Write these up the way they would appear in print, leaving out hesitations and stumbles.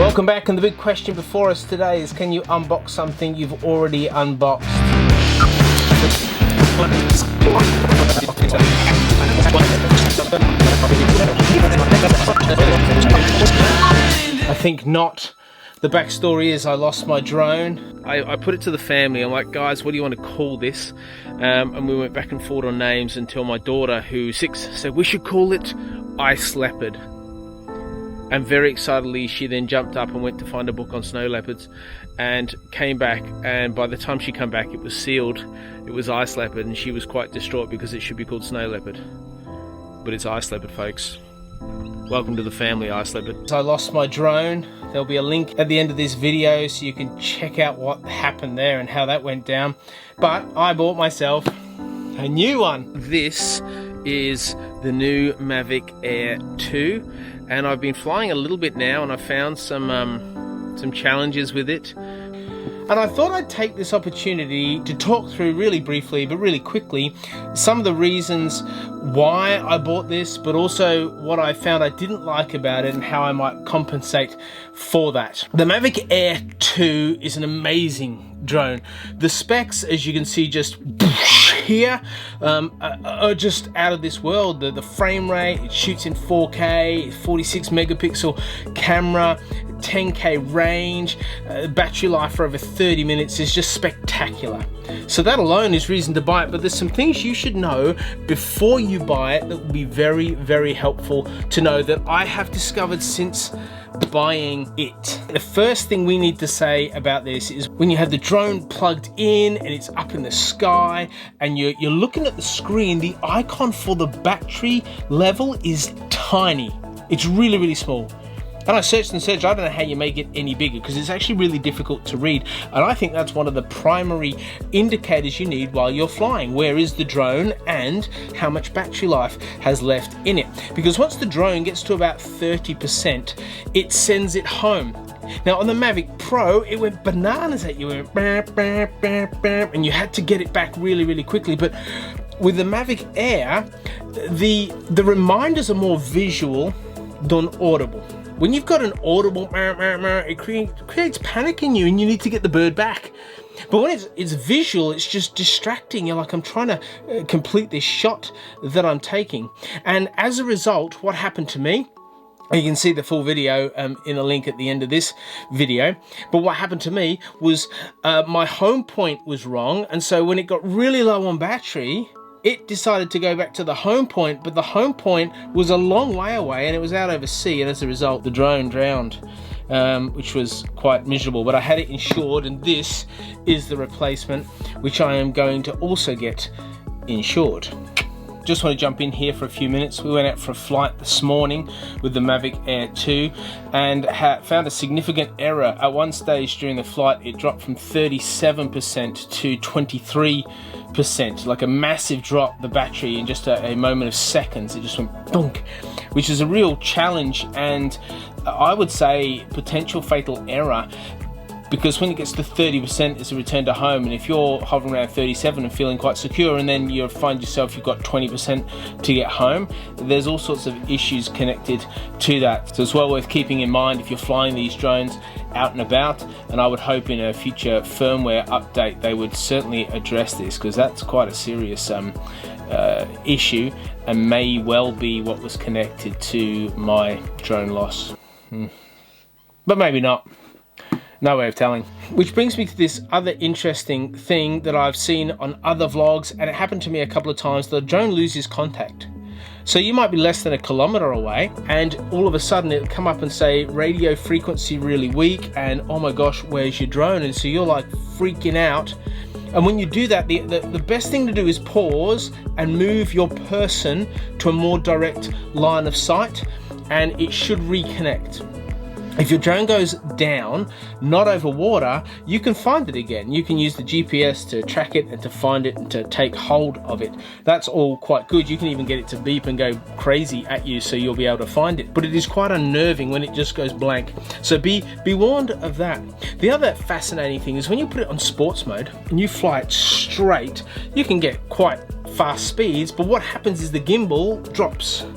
Welcome back, and the big question before us today is, can you unbox something you've already unboxed? I think not. The backstory is I lost my drone. I put it to the family. I'm like, guys, what do you want to call this? And we went back and forth on names until my daughter, who's 6, said we should call it Ice Leopard. And very excitedly, she then jumped up and went to find a book on snow leopards and came back. And by the time she came back, it was sealed. It was Ice Leopard, and she was quite distraught because it should be called Snow Leopard. But it's Ice Leopard, folks. Welcome to the family, Ice Leopard. I lost my drone. There'll be a link at the end of this video so you can check out what happened there and how that went down. But I bought myself a new one. This is the new Mavic Air 2, and I've been flying a little bit now, and I found some challenges with it. And I thought I'd take this opportunity to talk through really briefly, but really quickly, some of the reasons why I bought this, but also what I found I didn't like about it and how I might compensate for that. The Mavic Air 2 is an amazing drone. The specs, as you can see just here, are just out of this world. The frame rate, it shoots in 4K, 46 megapixel camera, 10K range, battery life for over 30 minutes is just spectacular. So that alone is reason to buy it, but there's some things you should know before you buy it that will be very, very helpful to know that I have discovered since buying it. The first thing we need to say about this is when you have the drone plugged in and it's up in the sky and you're looking at the screen, the icon for the battery level is tiny. It's really, really small. And I searched and searched, I don't know how you make it any bigger because it's actually really difficult to read. And I think that's one of the primary indicators you need while you're flying. Where is the drone and how much battery life has left in it? Because once the drone gets to about 30%, it sends it home. Now on the Mavic Pro, it went bananas at you, it went bam, bam, bam, bam, and you had to get it back really, really quickly. But with the Mavic Air, the reminders are more visual than audible. When you've got an audible, it creates panic in you and you need to get the bird back. But when it's visual, it's just distracting. You're like, I'm trying to complete this shot that I'm taking. And as a result, what happened to me, you can see the full video in a link at the end of this video. But what happened to me was my home point was wrong. And so when it got really low on battery, it decided to go back to the home point, but the home point was a long way away and it was out over sea, and as a result the drone drowned, which was quite miserable. But I had it insured, and this is the replacement, which I am going to also get insured. Just want to jump in here for a few minutes. We went out for a flight this morning with the Mavic Air 2 and found a significant error. At one stage during the flight, it dropped from 37% to 23%, like a massive drop, the battery, in just a moment of seconds. It just went bonk, which is a real challenge, and I would say potential fatal error. Because when it gets to 30%, it's a return to home, and if you're hovering around 37 and feeling quite secure, and then you find yourself you've got 20% to get home, there's all sorts of issues connected to that. So it's well worth keeping in mind if you're flying these drones out and about, and I would hope in a future firmware update they would certainly address this, because that's quite a serious issue and may well be what was connected to my drone loss. But maybe not. No way of telling. Which brings me to this other interesting thing that I've seen on other vlogs, and it happened to me a couple of times. The drone loses contact. So you might be less than a kilometer away, and all of a sudden it'll come up and say radio frequency really weak, and oh my gosh, where's your drone? And so you're like freaking out. And when you do that, the best thing to do is pause and move your person to a more direct line of sight, and it should reconnect. If your drone goes down, not over water, you can find it again. You can use the GPS to track it and to find it and to take hold of it. That's all quite good. You can even get it to beep and go crazy at you so you'll be able to find it. But it is quite unnerving when it just goes blank. So be warned of that. The other fascinating thing is when you put it on sports mode and you fly it straight, you can get quite fast speeds, but what happens is the gimbal drops.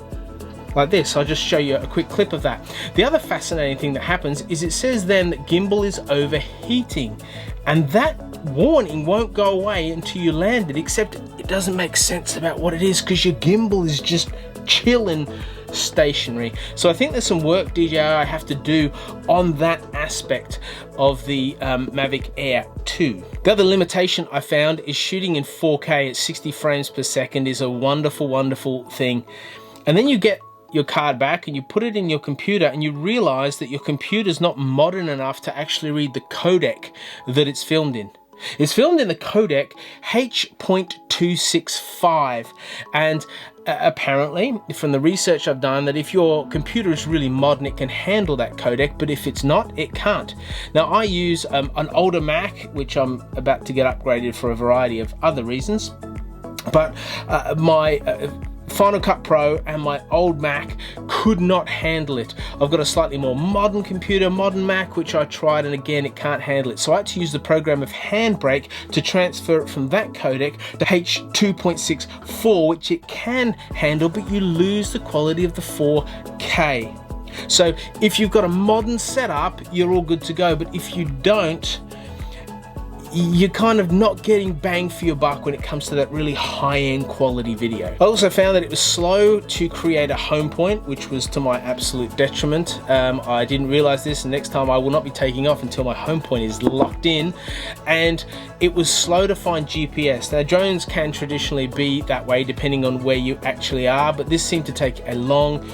like this. I'll just show you a quick clip of that. The other fascinating thing that happens is it says then that gimbal is overheating, and that warning won't go away until you land it, except it doesn't make sense about what it is because your gimbal is just chilling stationary. So I think there's some work DJI have to do on that aspect of the Mavic Air 2. The other limitation I found is shooting in 4K at 60 frames per second is a wonderful, wonderful thing. And then you get your card back and you put it in your computer and you realize that your computer's not modern enough to actually read the codec that it's filmed in. It's filmed in the codec H.265, and apparently from the research I've done, that if your computer is really modern it can handle that codec, but if it's not, it can't. Now I use an older Mac, which I'm about to get upgraded for a variety of other reasons, but my Final Cut Pro and my old Mac could not handle it. I've got a slightly more modern computer, modern Mac, which I tried, and again it can't handle it. So I had to use the program of Handbrake to transfer it from that codec to H.264, which it can handle, but you lose the quality of the 4K. So if you've got a modern setup, you're all good to go, but if you don't, you're kind of not getting bang for your buck when it comes to that really high-end quality video. I also found that it was slow to create a home point, which was to my absolute detriment. I didn't realize this, and next time I will not be taking off until my home point is locked in. And it was slow to find GPS. Now drones can traditionally be that way depending on where you actually are, but this seemed to take a long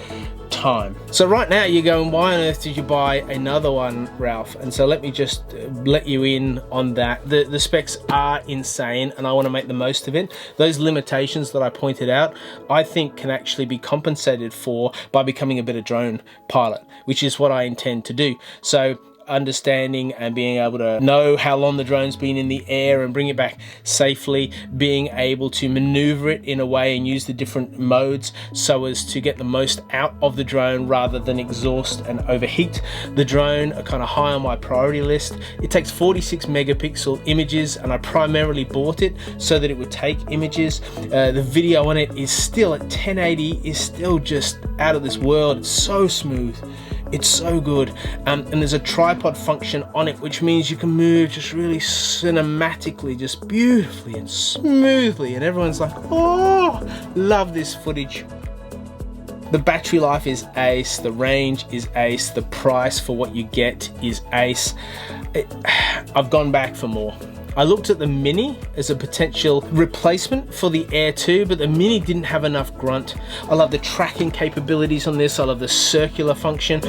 time. So right now you're going, why on earth did you buy another one, Ralph? And so let me just let you in on that. The specs are insane and I want to make the most of it. Those limitations that I pointed out, I think can actually be compensated for by becoming a better drone pilot, which is what I intend to do. So understanding and being able to know how long the drone's been in the air and bring it back safely, being able to maneuver it in a way and use the different modes so as to get the most out of the drone rather than exhaust and overheat the drone are kind of high on my priority list. It takes 46 megapixel images and I primarily bought it so that it would take images. The video on it is still at 1080, is still just out of this world. It's so smooth. It's so good, and there's a tripod function on it, which means you can move just really cinematically, just beautifully and smoothly, and everyone's like, oh, love this footage. The battery life is ace, the range is ace, the price for what you get is ace. I've gone back for more. I looked at the Mini as a potential replacement for the Air 2, but the Mini didn't have enough grunt. I love the tracking capabilities on this. I love the circular function.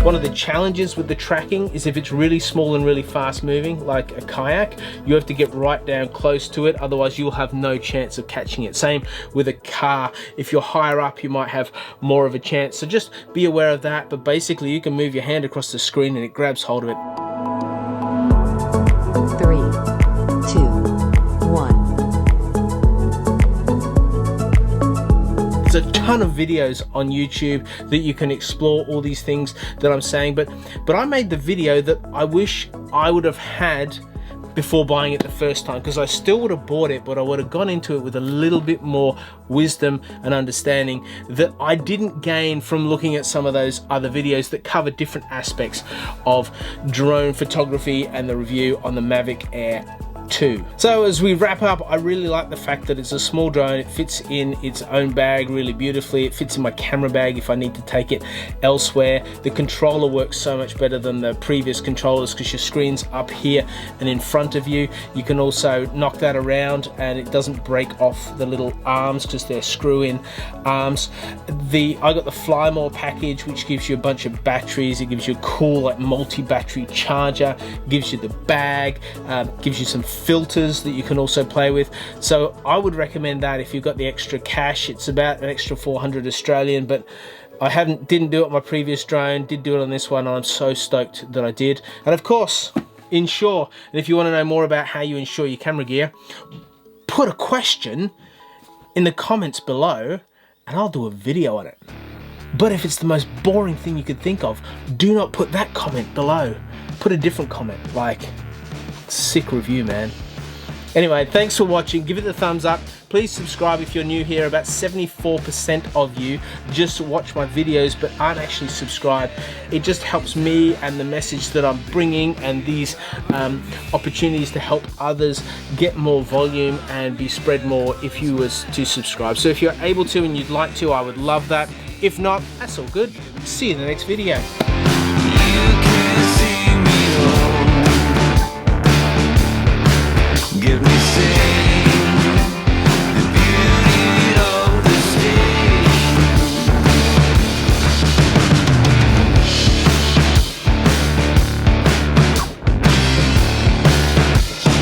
One of the challenges with the tracking is if it's really small and really fast moving, like a kayak, you have to get right down close to it, otherwise you'll have no chance of catching it. Same with a car. If you're higher up, you might have more of a chance. So just be aware of that, but basically you can move your hand across the screen and it grabs hold of it. 3, 2, 1. There's a ton of videos on YouTube that you can explore all these things that I'm saying, but I made the video that I wish I would have had before buying it the first time, because I still would have bought it, but I would have gone into it with a little bit more wisdom and understanding that I didn't gain from looking at some of those other videos that cover different aspects of drone photography and the review on the Mavic Air 2. So as we wrap up, I really like the fact that it's a small drone. It fits in its own bag really beautifully. It fits in my camera bag if I need to take it elsewhere. The controller works so much better than the previous controllers because your screen's up here and in front of you. You can also knock that around and it doesn't break off the little arms because they're screw-in arms. I got the Fly More package, which gives you a bunch of batteries. It gives you a cool like multi-battery charger, gives you the bag, gives you some filters that you can also play with. So I would recommend that if you've got the extra cash. It's about an extra 400 Australian, but I didn't do it on my previous drone, did do it on this one, and I'm so stoked that I did. And of course, insure. And if you want to know more about how you insure your camera gear, put a question in the comments below and I'll do a video on it. But if it's the most boring thing you could think of, do not put that comment below. put a different comment, like, sick review, man. Anyway, thanks for watching. Give it a thumbs up. Please subscribe if you're new here. About 74% of you just watch my videos but aren't actually subscribed. It just helps me and the message that I'm bringing, and these opportunities to help others get more volume and be spread more if you was to subscribe. So if you're able to and you'd like to, I would love that. If not, that's all good. See you in the next video. Give me